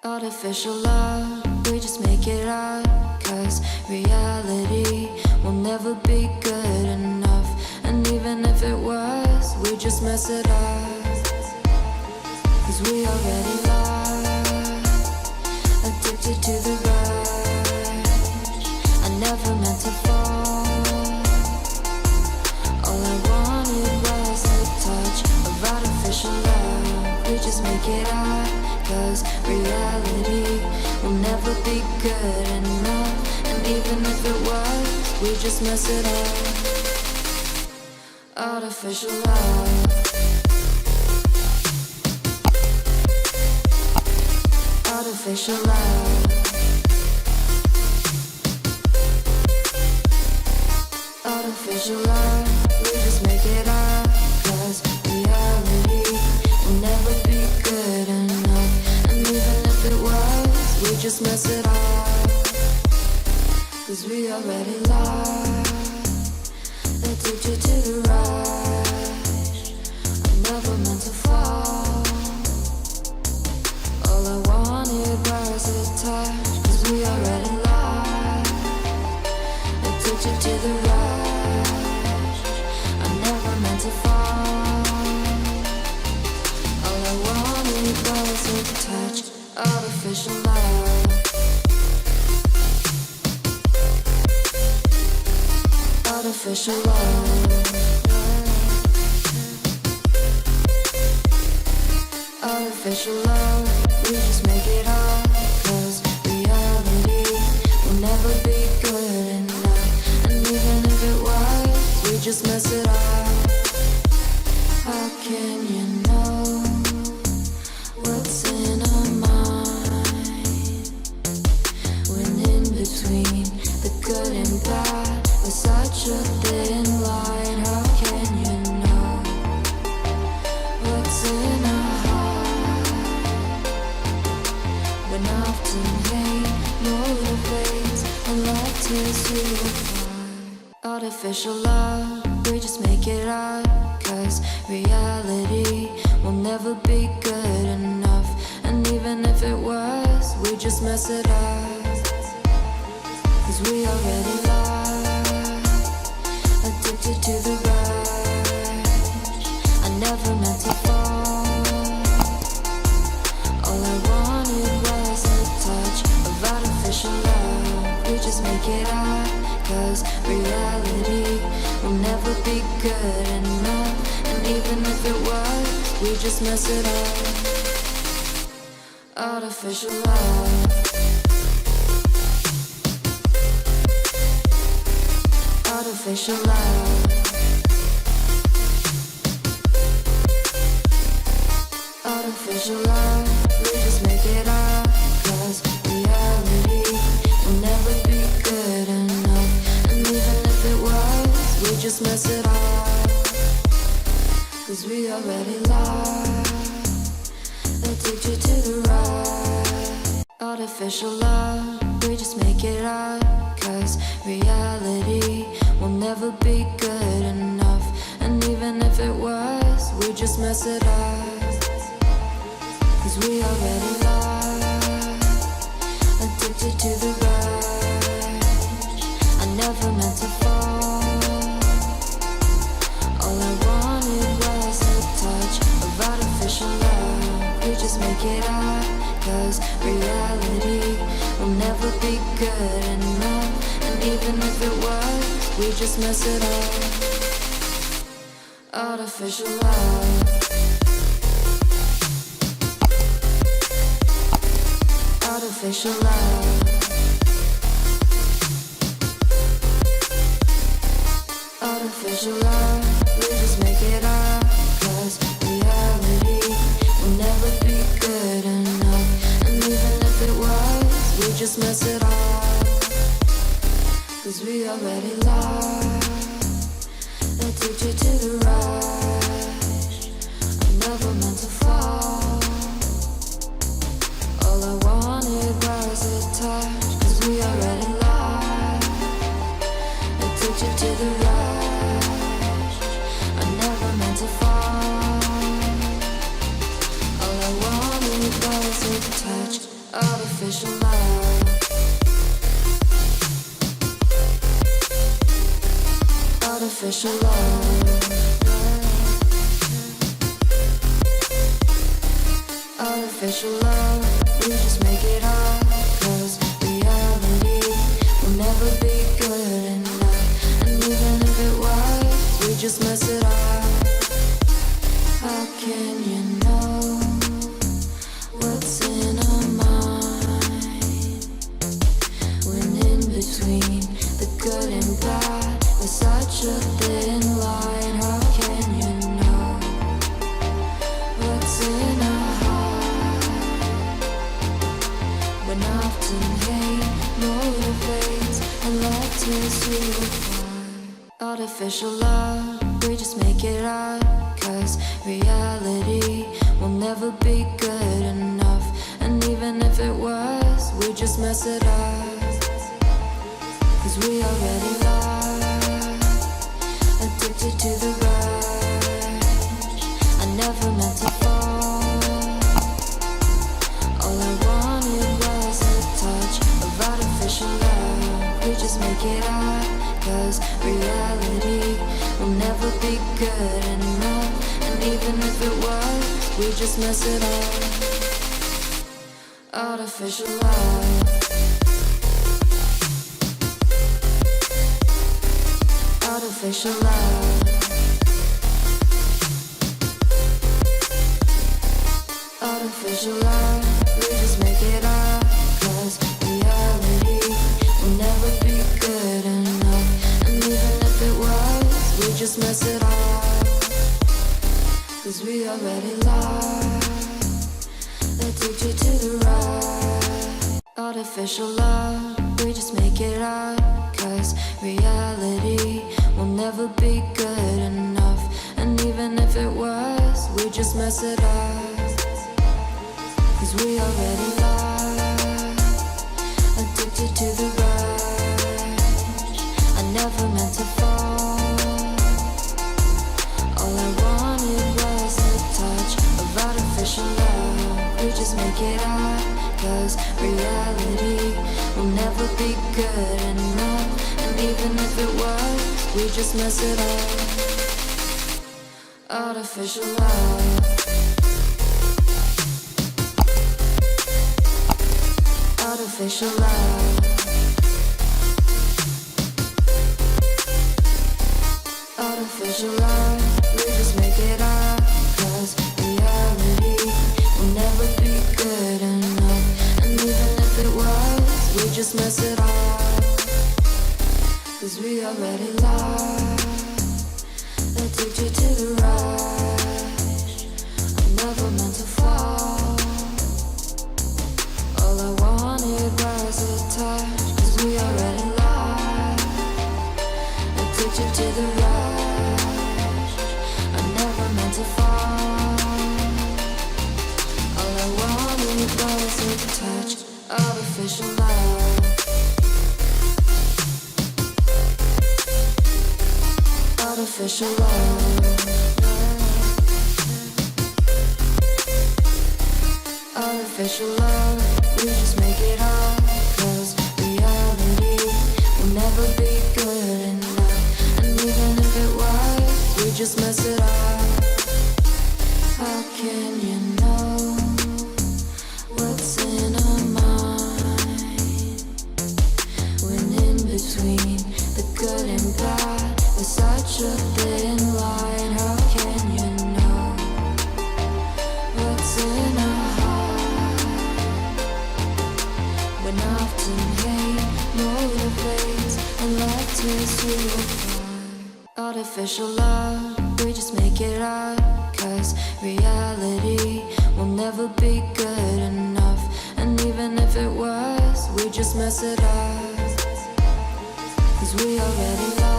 Artificial love, we just make it up. Cause reality will never be good enough. And even if it was, we just mess it up. Cause we already lost, addicted to the rush. I never meant to fall. All I wanted was a touch of artificial love. We just make it up. Cause reality will never be good enough. And even if it was, we just mess it up. Artificial love. Artificial love. Artificial love. We just make it up. Cause reality will never be good enough. And even if it was, we just mess it up. Cause we already lost, addicted to the rush. I never meant to fall. All I wanted was a touch. Cause we already lost, addicted to the rush. I never meant to fall. All I wanted was a touch. Artificial love. Artificial love. Artificial love. We just make it up. Cause reality will never be good enough. And even if it was, we just mess it up. How can you know what's in our mind when in between the good and bad there's such a thin line? How can you know what's in our heart when often hate motivates and love tears you apart? Artificial love, we just make it up. Cause reality will never be good enough. And even if it was, we just mess it up. Cause we already lost, addicted to the rush. I never meant to fall. All I wanted was a touch of artificial love. We just make it up. Cause reality will never be good enough. And even if it was, we just mess it up. Artificial love. Artificial love. Artificial love. We just make it up. Cause reality will never be good enough. And even if it was, we just mess it up. Cause we already lost, addicted to the rush. Artificial love, we just make it up. Cause reality will never be good enough. And even if it was, we just mess it up. Cause we already lost, addicted to the rush. I never meant to fall. All I wanted was a touch of artificial love. We just make it up. Cause reality will never be good enough. And even if it was, we just mess it up. Artificial love. Artificial love. Artificial love. We just make it up. Cause reality will never be good enough. And even if it was, we just mess it up. Cause we already lost, addicted to the rush. I never meant to fall. All I wanted was a touch. Cause we already lost, addicted to the rush. I never meant to fall. All I wanted was a touch. artificial love, artificial love, artificial love. We just make it up, 'cause reality will never be good enough. And even if it was, we just mess it up. How can you know what's in our mind, when in between the good and bad there's such a thin line? How can you know what's in our heart, when often hate motivates and love tears you apart? Artificial love, we just make it up, 'cause reality will never be good enough. And even if it was, we just mess it up, 'cause we already lost, addicted to the rush. I never meant to fall. All I wanted was a touch of artificial love. We just make it up, 'cause reality will never be good enough. And even if it was, we just mess it up. Artificial love, artificial love, artificial love. We just make it up, 'cause reality will never be good enough. And even if it was, we just mess it up, 'cause we already lost, addicted to the rush. Artificial love, we just make it up, 'cause reality will never be good enough. And even if it was, we just mess it up, 'cause we already lost, addicted to the rush. I never meant to fall. All I wanted was a touch of artificial love. We just make it up, 'cause reality will never be good enough. And even if it was, we just mess it up. Artificial love, artificial love, artificial love. We just make it up, 'cause reality will never be good enough. And even if it was, we just mess it up, 'cause we already lost, addicted to the rush. I never meant to fall. All I wanted was a touch, 'cause we already lost, addicted to the rush. I never meant to fall. All I wanted was a touch, artificial love, artificial love, artificial love. We just make it up, 'cause reality will never be good enough. And even if it was, we just mess it up. How can you know what's in our mind, when in between the good and bad there's such a thin line? How can you know what's in our heart, when often hate motivates and love tears you apart? Artificial love, we just make it up, 'cause reality will never be good enough. And even if it was, we just mess it up, 'cause we already lost,